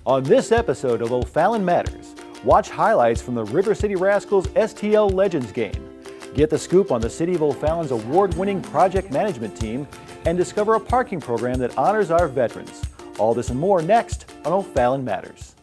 On this episode of O'Fallon Matters, watch highlights from the River City Rascals STL Legends game. Get the scoop on the City of O'Fallon's award-winning project management team and discover a parking program that honors our veterans. All this and more next on O'Fallon Matters.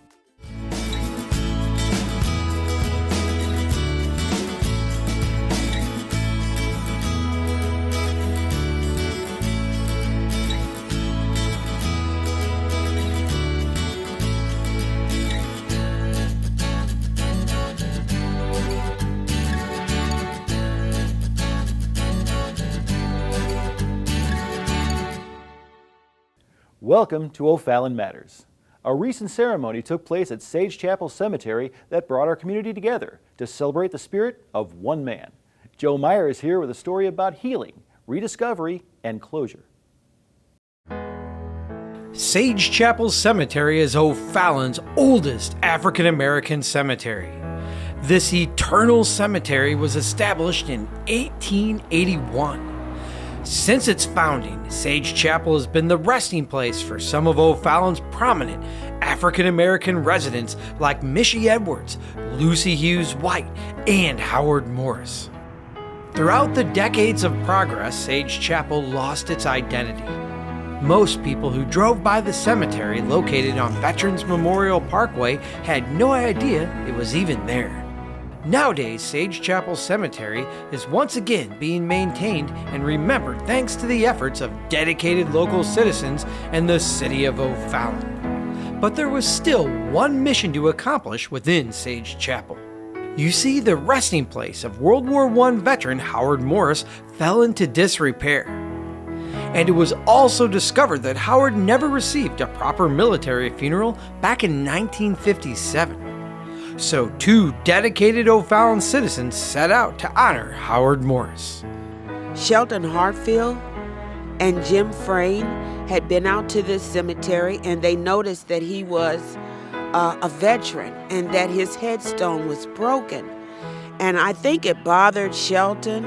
Welcome to O'Fallon Matters. A recent ceremony took place at Sage Chapel Cemetery that brought our community together to celebrate the spirit of one man. Joe Meyer is here with a story about healing, rediscovery, and closure. Sage Chapel Cemetery is O'Fallon's oldest African-American cemetery. This eternal cemetery was established in 1881. Since its founding, Sage Chapel has been the resting place for some of O'Fallon's prominent African-American residents like Missy Edwards, Lucy Hughes White, and Howard Morris. Throughout the decades of progress, Sage Chapel lost its identity. Most people who drove by the cemetery located on Veterans Memorial Parkway had no idea it was even there. Nowadays, Sage Chapel Cemetery is once again being maintained and remembered thanks to the efforts of dedicated local citizens and the City of O'Fallon. But there was still one mission to accomplish within Sage Chapel. You see, the resting place of World War I veteran Howard Morris fell into disrepair. And it was also discovered that Howard never received a proper military funeral back in 1957. So two dedicated O'Fallon citizens set out to honor Howard Morris. Shelton Hartfield and Jim Frayne had been out to this cemetery and they noticed that he was a veteran and that his headstone was broken. And I think it bothered Shelton.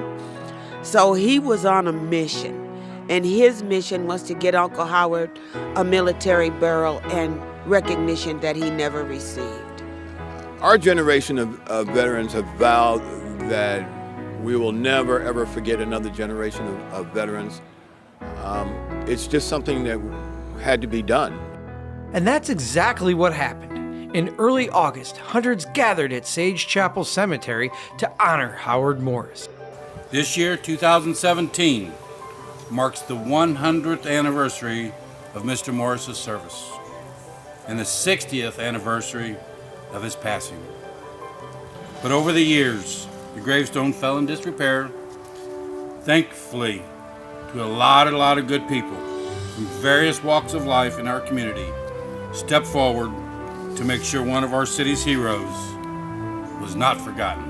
So he was on a mission. And his mission was to get Uncle Howard a military burial and recognition that he never received. Our generation of veterans have vowed that we will never, ever forget another generation of veterans. It's just something that had to be done. And that's exactly what happened. In early August, hundreds gathered at Sage Chapel Cemetery to honor Howard Morris. This year, 2017, marks the 100th anniversary of Mr. Morris's service and the 60th anniversary of his passing. But over the years, the gravestone fell in disrepair. Thankfully, to a lot of good people from various walks of life in our community stepped forward to make sure one of our city's heroes was not forgotten.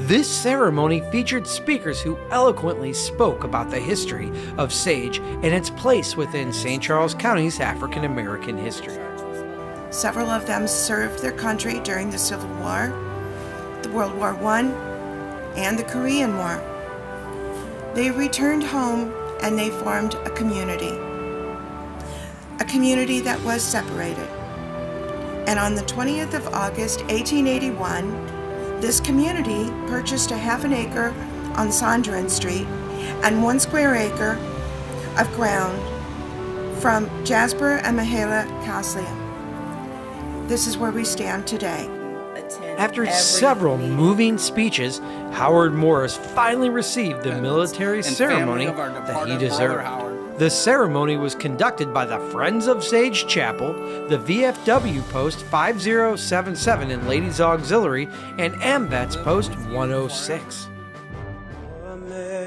This ceremony featured speakers who eloquently spoke about the history of Sage and its place within St. Charles County's African American history. Several of them served their country during the Civil War, the World War I, and the Korean War. They returned home and they formed a community that was separated. And on the 20th of August, 1881, this community purchased a half an acre on Sondran Street and 1 square acre of ground from Jasper and Mahala Kaslian. This is where we stand today. After several moving speeches, Howard Morris finally received the military ceremony that he deserved. The ceremony was conducted by the Friends of Sage Chapel, the VFW Post 5077 in Ladies Auxiliary, and AMVETS Post 106. Amazing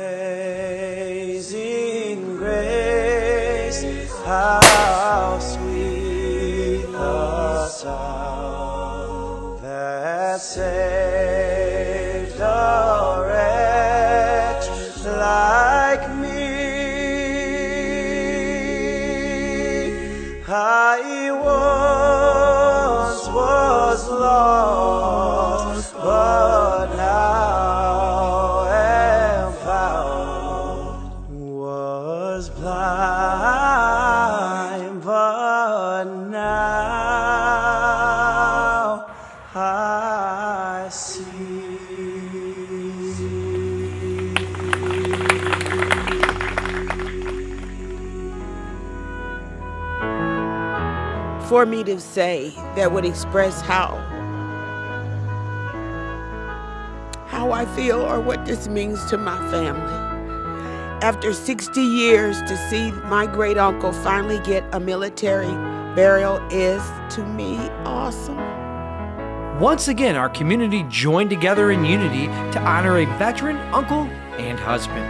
grace, how sweet the sound that saved a wretch like me. I once was lost, but now am found. Was blind, but now for me to say that would express how I feel or what this means to my family. After 60 years, to see my great uncle finally get a military burial is, to me, awesome. Once again, our community joined together in unity to honor a veteran uncle and husband.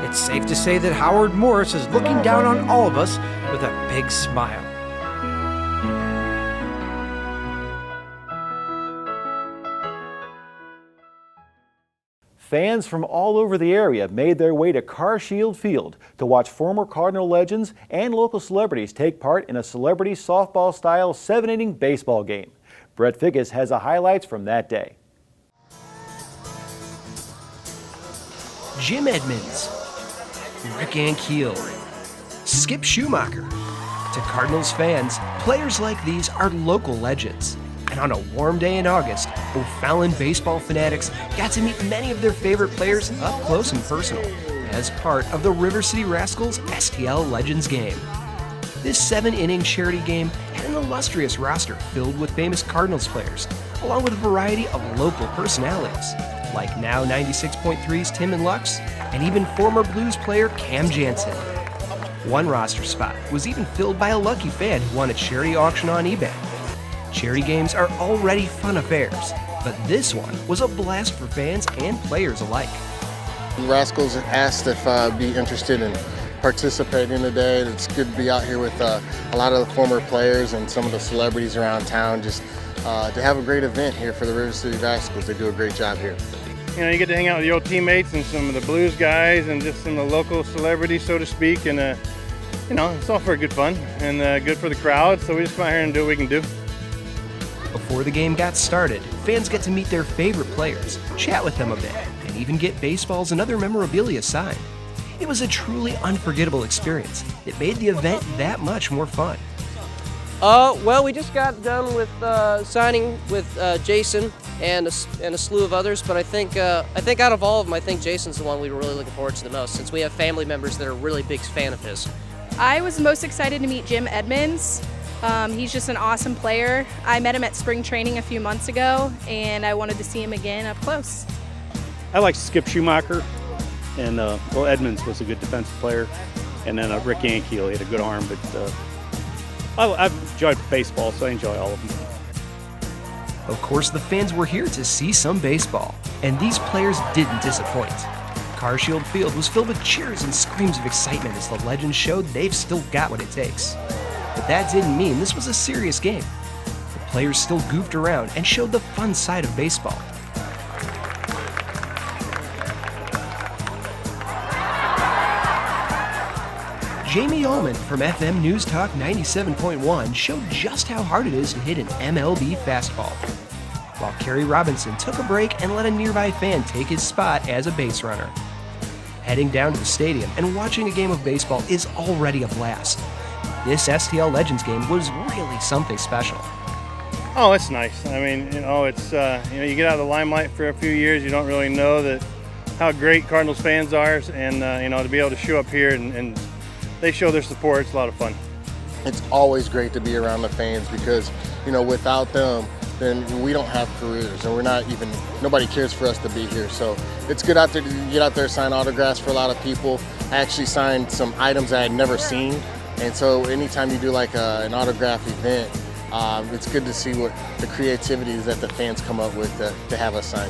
It's safe to say that Howard Morris is looking down on all of us with a big smile. Fans from all over the area made their way to CarShield Field to watch former Cardinal legends and local celebrities take part in a celebrity softball-style 7-inning baseball game. Brett Figgis has the highlights from that day. Jim Edmonds, Rick Ankiel, Skip Schumacher. To Cardinals fans, players like these are local legends. And on a warm day in August, O'Fallon baseball fanatics got to meet many of their favorite players up close and personal as part of the River City Rascals STL Legends game. This 7-inning charity game had an illustrious roster filled with famous Cardinals players, along with a variety of local personalities, like now 96.3's Tim and Lux, and even former Blues player Cam Jansen. One roster spot was even filled by a lucky fan who won a charity auction on eBay. Charity games are already fun affairs, but this one was a blast for fans and players alike. Rascals asked if I'd be interested in participating today. It's good to be out here with a lot of the former players and some of the celebrities around town, just to have a great event here for the River City Rascals. They do a great job here. You know, you get to hang out with the old teammates and some of the Blues guys and just some of the local celebrities, so to speak, and you know, it's all for good fun and good for the crowd, so we just come out here and do what we can do. Before the game got started, fans get to meet their favorite players, chat with them a bit, and even get baseballs and other memorabilia signed. It was a truly unforgettable experience that made the event that much more fun. Well, we just got done with signing with Jason and a slew of others, but I think out of all of them, I think Jason's the one we were really looking forward to the most, since we have family members that are really big fan of his. I was most excited to meet Jim Edmonds. He's just an awesome player. I met him at spring training a few months ago, and I wanted to see him again up close. I like Skip Schumacher, and well, Edmonds was a good defensive player, and then Rick Ankiel, he had a good arm, but I've enjoyed baseball, so I enjoy all of them. Of course, the fans were here to see some baseball, and these players didn't disappoint. CarShield Field was filled with cheers and screams of excitement as the legends showed they've still got what it takes. But that didn't mean this was a serious game. The players still goofed around and showed the fun side of baseball. Jamie Ullman from FM News Talk 97.1 showed just how hard it is to hit an MLB fastball, while Kerry Robinson took a break and let a nearby fan take his spot as a base runner. Heading down to the stadium and watching a game of baseball is already a blast. This STL Legends game was really something special. Oh, it's nice. I mean, you know, it's you get out of the limelight for a few years, you don't really know that how great Cardinals fans are, and to be able to show up here and they show their support, it's a lot of fun. It's always great to be around the fans because, without them, then we don't have careers, and nobody cares for us to be here. So it's good out there to get out there, sign autographs for a lot of people. I actually signed some items I had never seen, and so anytime you do like an autograph event, it's good to see what the creativity is that the fans come up with to have us sign.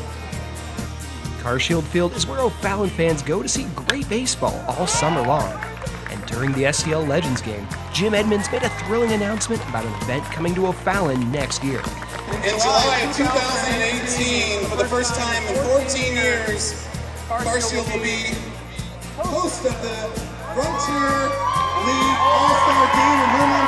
CarShield Field is where O'Fallon fans go to see great baseball all summer long. And during the STL Legends game, Jim Edmonds made a thrilling announcement about an event coming to O'Fallon next year. In July of 2018, for the first time in 14 years, CarShield will be host of the Frontier League All-Star Game in Home Run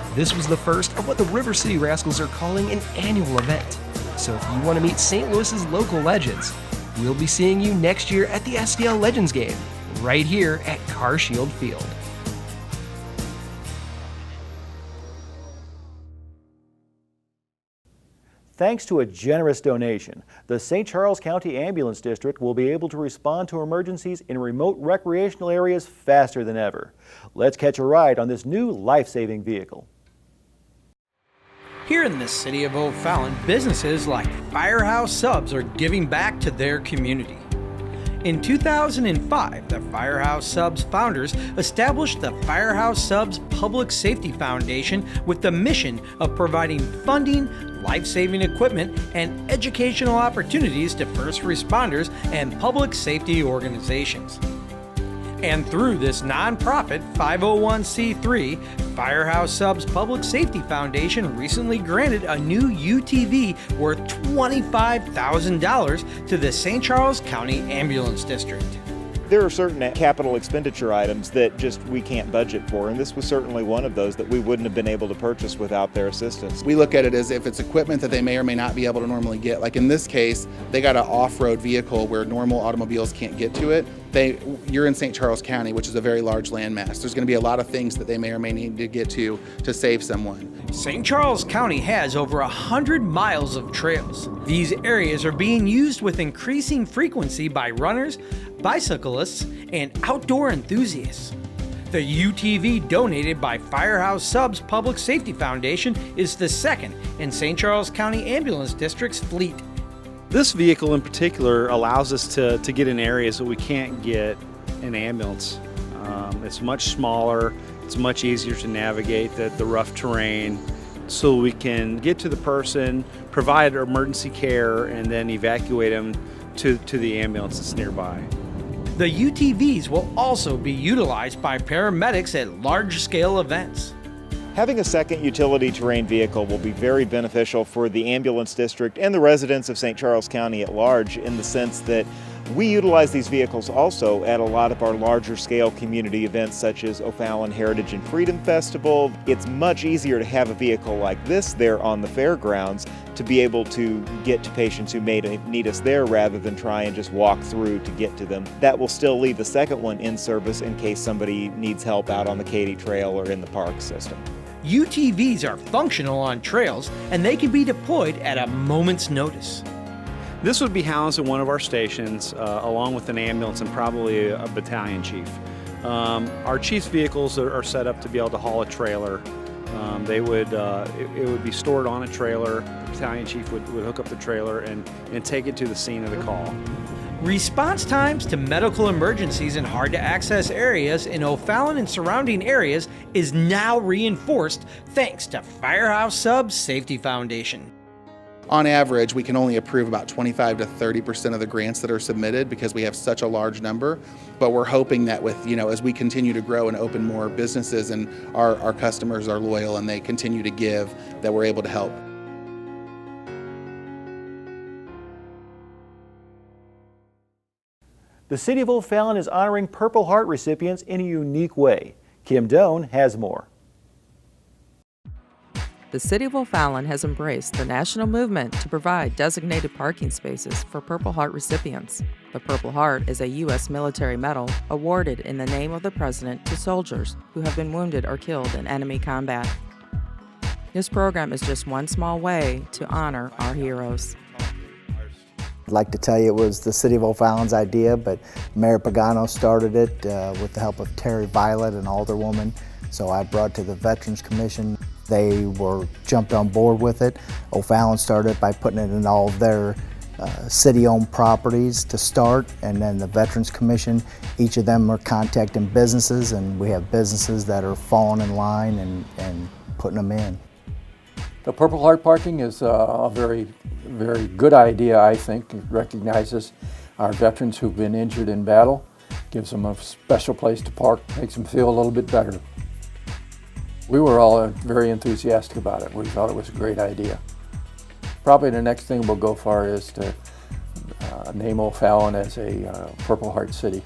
Derby. This was the first of what the River City Rascals are calling an annual event. So if you want to meet St. Louis's local legends, we'll be seeing you next year at the STL Legends game, right here at CarShield Field. Thanks to a generous donation, the St. Charles County Ambulance District will be able to respond to emergencies in remote recreational areas faster than ever. Let's catch a ride on this new life-saving vehicle. Here in the city of O'Fallon, businesses like Firehouse Subs are giving back to their community. In 2005, the Firehouse Subs founders established the Firehouse Subs Public Safety Foundation with the mission of providing funding, life-saving equipment, and educational opportunities to first responders and public safety organizations. And through this nonprofit 501c3, Firehouse Subs Public Safety Foundation recently granted a new UTV worth $25,000 to the St. Charles County Ambulance District. There are certain capital expenditure items that just we can't budget for, and this was certainly one of those that we wouldn't have been able to purchase without their assistance. We look at it as if it's equipment that they may or may not be able to normally get. Like in this case, they got an off-road vehicle where normal automobiles can't get to it. You're in St. Charles County, which is a very large landmass. There's going to be a lot of things that they may or may need to get to save someone. St. Charles County has over 100 miles of trails. These areas are being used with increasing frequency by runners, bicyclists, and outdoor enthusiasts. The UTV donated by Firehouse Subs Public Safety Foundation is the second in St. Charles County Ambulance District's fleet. This vehicle in particular allows us to get in areas that we can't get an ambulance. It's much smaller, it's much easier to navigate the rough terrain, so we can get to the person, provide emergency care, and then evacuate them to the ambulance that's nearby. The UTVs will also be utilized by paramedics at large-scale events. Having a second utility terrain vehicle will be very beneficial for the ambulance district and the residents of St. Charles County at large, in the sense that we utilize these vehicles also at a lot of our larger scale community events such as O'Fallon Heritage and Freedom Festival. It's much easier to have a vehicle like this there on the fairgrounds to be able to get to patients who may need us there rather than try and just walk through to get to them. That will still leave the second one in service in case somebody needs help out on the Katy Trail or in the park system. UTVs are functional on trails, and they can be deployed at a moment's notice. This would be housed at one of our stations along with an ambulance and probably a battalion chief. Our chief's vehicles are set up to be able to haul a trailer. It would be stored on a trailer. The battalion chief would hook up the trailer and take it to the scene of the call. Response times to medical emergencies in hard-to-access areas in O'Fallon and surrounding areas is now reinforced thanks to Firehouse Subs Safety Foundation. On average, we can only approve about 25 to 30% of the grants that are submitted because we have such a large number. But we're hoping that with, as we continue to grow and open more businesses and our customers are loyal and they continue to give, that we're able to help. The City of O'Fallon is honoring Purple Heart recipients in a unique way. Kim Doan has more. The City of O'Fallon has embraced the national movement to provide designated parking spaces for Purple Heart recipients. The Purple Heart is a U.S. military medal awarded in the name of the President to soldiers who have been wounded or killed in enemy combat. This program is just one small way to honor our heroes. I'd like to tell you it was the City of O'Fallon's idea, but Mayor Pagano started it with the help of Terry Violet, an alderwoman. So I brought it to the Veterans Commission. They jumped on board with it. O'Fallon started by putting it in all of their city-owned properties to start, and then the Veterans Commission, each of them are contacting businesses, and we have businesses that are falling in line and putting them in. The Purple Heart parking is a very, very good idea, I think. It recognizes our veterans who've been injured in battle, gives them a special place to park, makes them feel a little bit better. We were all very enthusiastic about it. We thought it was a great idea. Probably the next thing we'll go for is to name O'Fallon as a Purple Heart city.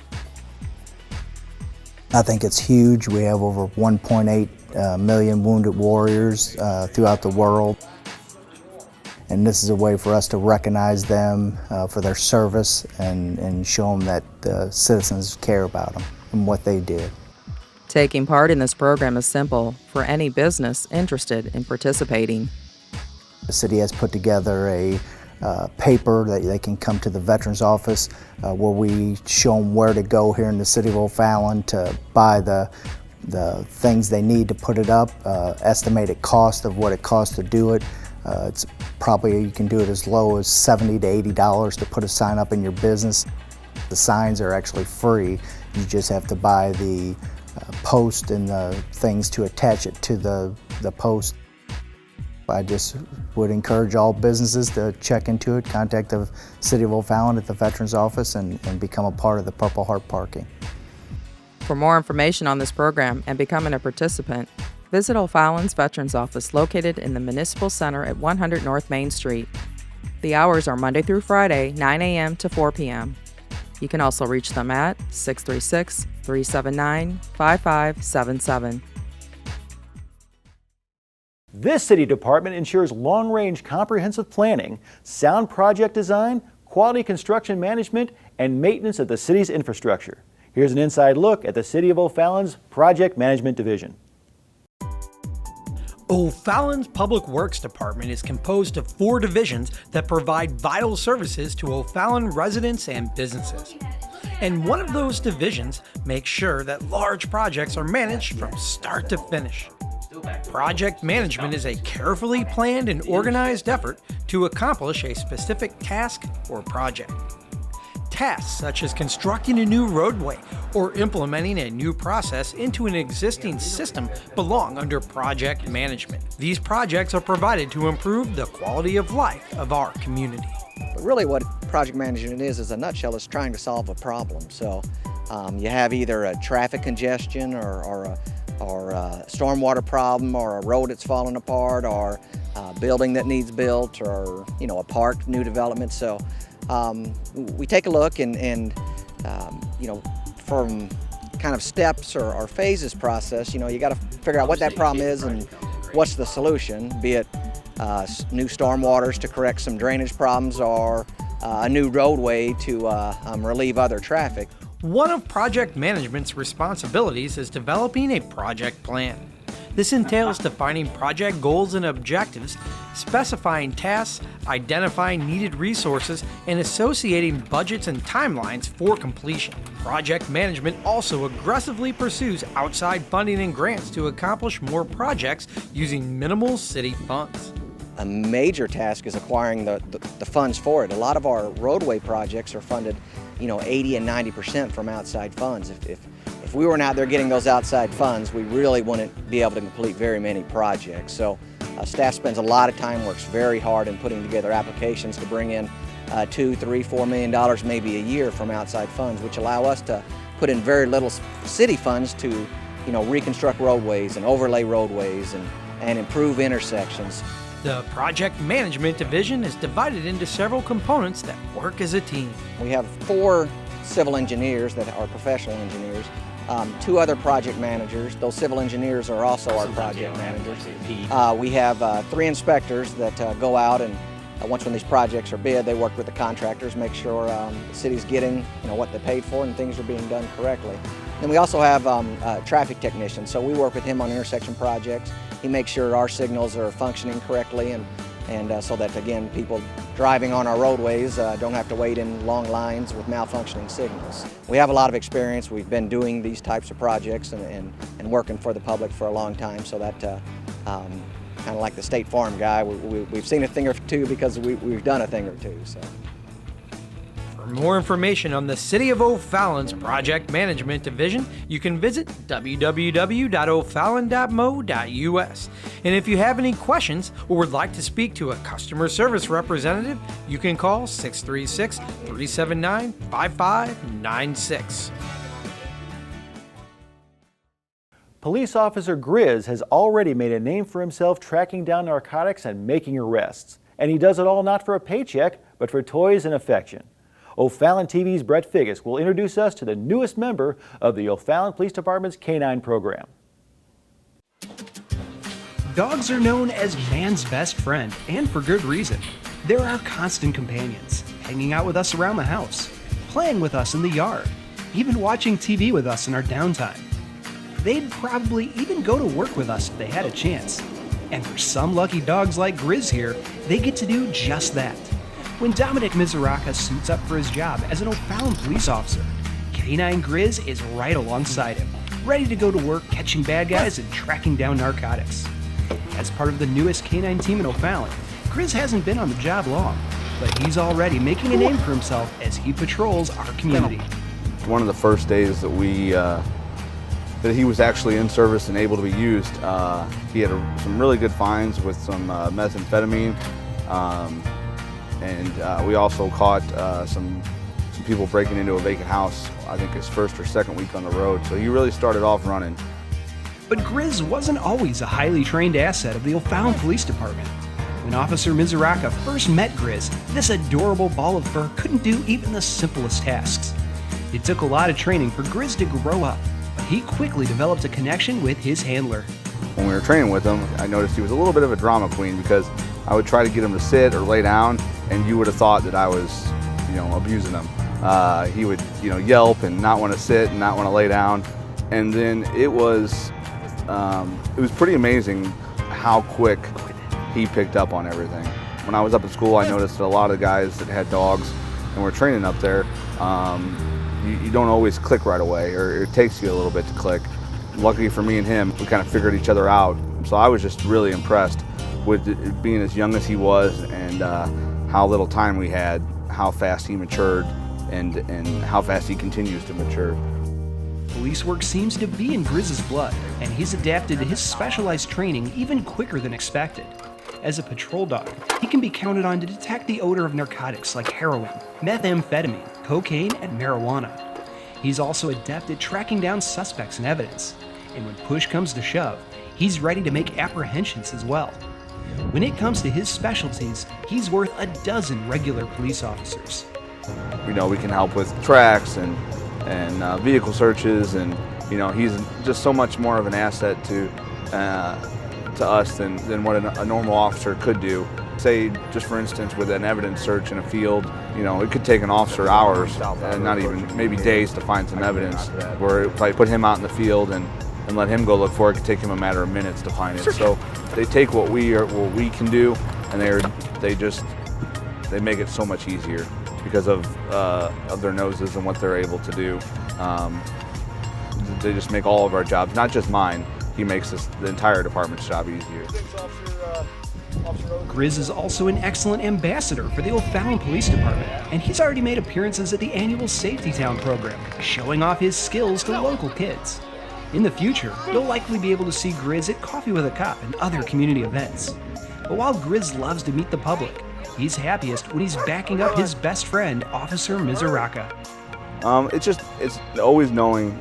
I think it's huge. We have over 1.8 million wounded warriors throughout the world. And this is a way for us to recognize them for their service and show them that the citizens care about them and what they did. Taking part in this program is simple for any business interested in participating. The city has put together a paper that they can come to the Veterans Office where we show them where to go here in the city of O'Fallon to buy the things they need to put it up, estimated cost of what it costs to do it. It's probably, you can do it as low as $70 to $80 to put a sign up in your business. The signs are actually free. You just have to buy the post and the things to attach it to the post. I just would encourage all businesses to check into it, contact the City of O'Fallon at the Veterans Office and become a part of the Purple Heart Parking. For more information on this program and becoming a participant, visit O'Fallon's Veterans Office located in the Municipal Center at 100 North Main Street. The hours are Monday through Friday, 9 a.m. to 4 p.m. You can also reach them at 636-379-5577. This city department ensures long-range comprehensive planning, sound project design, quality construction management, and maintenance of the city's infrastructure. Here's an inside look at the City of O'Fallon's Project Management Division. O'Fallon's Public Works Department is composed of 4 divisions that provide vital services to O'Fallon residents and businesses. And one of those divisions makes sure that large projects are managed from start to finish. Project management is a carefully planned and organized effort to accomplish a specific task or project. Tasks such as constructing a new roadway or implementing a new process into an existing system belong under project management. These projects are provided to improve the quality of life of our community. But really what project management is a nutshell, is trying to solve a problem. So you have either a traffic congestion or a stormwater problem, or a road that's falling apart, or a building that needs built, or a park, new development. So we take a look and from kind of steps or phases process, you got to figure out what that problem is and what's the solution, be it new stormwaters to correct some drainage problems, or a new roadway to relieve other traffic. One of project management's responsibilities is developing a project plan. This entails defining project goals and objectives, specifying tasks, identifying needed resources, and associating budgets and timelines for completion. Project management also aggressively pursues outside funding and grants to accomplish more projects using minimal city funds. A major task is acquiring the funds for it. A lot of our roadway projects are funded 80 and 90% from outside funds. If we weren't out there getting those outside funds, we really wouldn't be able to complete very many projects. So staff spends a lot of time, works very hard in putting together applications to bring in $2, $3, $4 million maybe a year from outside funds, which allow us to put in very little city funds to reconstruct roadways and overlay roadways and improve intersections. The Project Management Division is divided into several components that work as a team. We have 4 civil engineers that are professional engineers, 2 other project managers. Those civil engineers are also our project managers. We have 3 inspectors that go out and once when these projects are bid, they work with the contractors, make sure the city's getting what they paid for and things are being done correctly. Then we also have a traffic technician, so we work with him on intersection projects. He makes sure our signals are functioning correctly and so that, again, people driving on our roadways don't have to wait in long lines with malfunctioning signals. We have a lot of experience. We've been doing these types of projects and working for the public for a long time, so that kind of like the State Farm guy, we've seen a thing or two because we've done a thing or two. So. For more information on the City of O'Fallon's Project Management Division, you can visit www.o'fallon.mo.us. And if you have any questions or would like to speak to a customer service representative, you can call 636-379-5596. Police officer Grizz has already made a name for himself tracking down narcotics and making arrests. And he does it all not for a paycheck, but for toys and affection. OFallonTV's Brett Figgis will introduce us to the newest member of the O'Fallon Police Department's K-9 program. Dogs are known as man's best friend, and for good reason. They're our constant companions, hanging out with us around the house, playing with us in the yard, even watching TV with us in our downtime. They'd probably even go to work with us if they had a chance. And for some lucky dogs like Grizz here, they get to do just that. When Dominic Mizuraka suits up for his job as an O'Fallon police officer, K9 Grizz is right alongside him, ready to go to work catching bad guys and tracking down narcotics. As part of the newest K9 team in O'Fallon, Grizz hasn't been on the job long, but he's already making a name for himself as he patrols our community. One of the first days that that he was actually in service and able to be used, he had some really good finds with some methamphetamine, and we also caught some people breaking into a vacant house, I think his first or second week on the road, so he really started off running. But Grizz wasn't always a highly trained asset of the O'Fallon Police Department. When Officer Mizuraka first met Grizz, this adorable ball of fur couldn't do even the simplest tasks. It took a lot of training for Grizz to grow up, but he quickly developed a connection with his handler. When we were training with him, I noticed he was a little bit of a drama queen because I would try to get him to sit or lay down, and you would have thought that I was, abusing him. He would, yelp and not want to sit and not want to lay down, and then it was pretty amazing how quick he picked up on everything. When I was up at school, I noticed that a lot of the guys that had dogs and were training up there, you don't always click right away, or it takes you a little bit to click. Luckily for me and him, we kind of figured each other out. So I was just really impressed with being as young as he was and how little time we had, how fast he matured, and how fast he continues to mature. Police work seems to be in Grizz's blood, and he's adapted to his specialized training even quicker than expected. As a patrol dog, he can be counted on to detect the odor of narcotics like heroin, methamphetamine, cocaine, and marijuana. He's also adept at tracking down suspects and evidence, and when push comes to shove, he's ready to make apprehensions as well. When it comes to his specialties, he's worth a dozen regular police officers. We can help with tracks and vehicle searches, and he's just so much more of an asset to us than what a normal officer could do. Say, just for instance, with an evidence search in a field, it could take an officer hours, and not even maybe days to find some evidence, where if I put him out in the field and let him go look for it, it could take him a matter of minutes to find it. So they take what we can do, and they make it so much easier because of their noses and what they're able to do. They just make all of our jobs, not just mine. He makes the entire department's job easier. Grizz is also an excellent ambassador for the O'Fallon Police Department, and he's already made appearances at the annual Safety Town program, showing off his skills to local kids. In the future, you'll likely be able to see Grizz at Coffee with a Cop and other community events. But while Grizz loves to meet the public, he's happiest when he's backing up his best friend, Officer Mizuraka. It's always knowing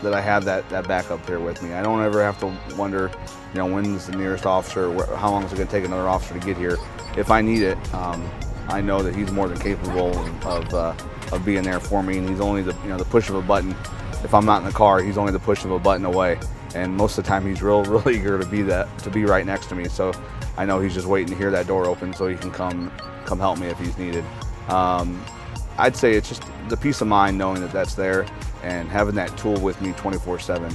that I have that backup there with me. I don't ever have to wonder, when's the nearest officer, how long is it going to take another officer to get here. If I need it, I know that he's more than capable of being there for me, and he's only the push of a button. If I'm not in the car, he's only the push of a button away, and most of the time he's really eager to be right next to me. So I know he's just waiting to hear that door open so he can come help me if he's needed. I'd say it's just the peace of mind knowing that that's there and having that tool with me 24/7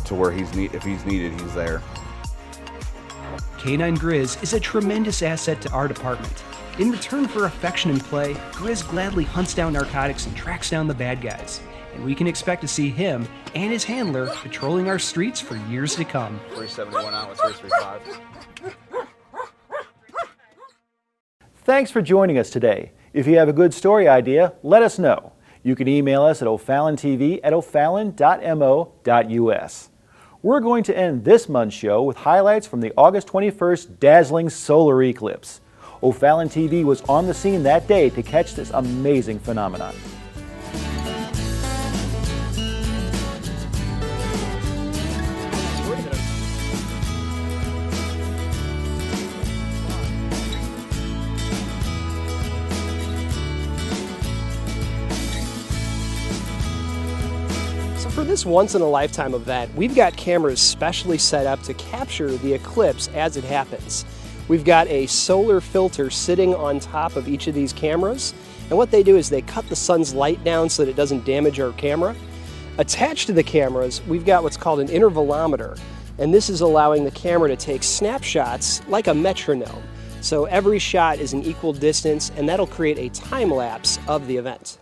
to where if he's needed, he's there. K9 Grizz is a tremendous asset to our department. In return for affection and play, Grizz gladly hunts down narcotics and tracks down the bad guys. And we can expect to see him and his handler patrolling our streets for years to come. 371 out with 335. Thanks for joining us today. If you have a good story idea, let us know. You can email us at OFallonTV@OFallon.mo.us. We're going to end this month's show with highlights from the August 21st dazzling solar eclipse. OFallonTV was on the scene that day to catch this amazing phenomenon. For this once-in-a-lifetime event, we've got cameras specially set up to capture the eclipse as it happens. We've got a solar filter sitting on top of each of these cameras, and what they do is they cut the sun's light down so that it doesn't damage our camera. Attached to the cameras, we've got what's called an intervalometer. and this is allowing the camera to take snapshots like a metronome. So every shot is an equal distance, and that'll create a time lapse of the event.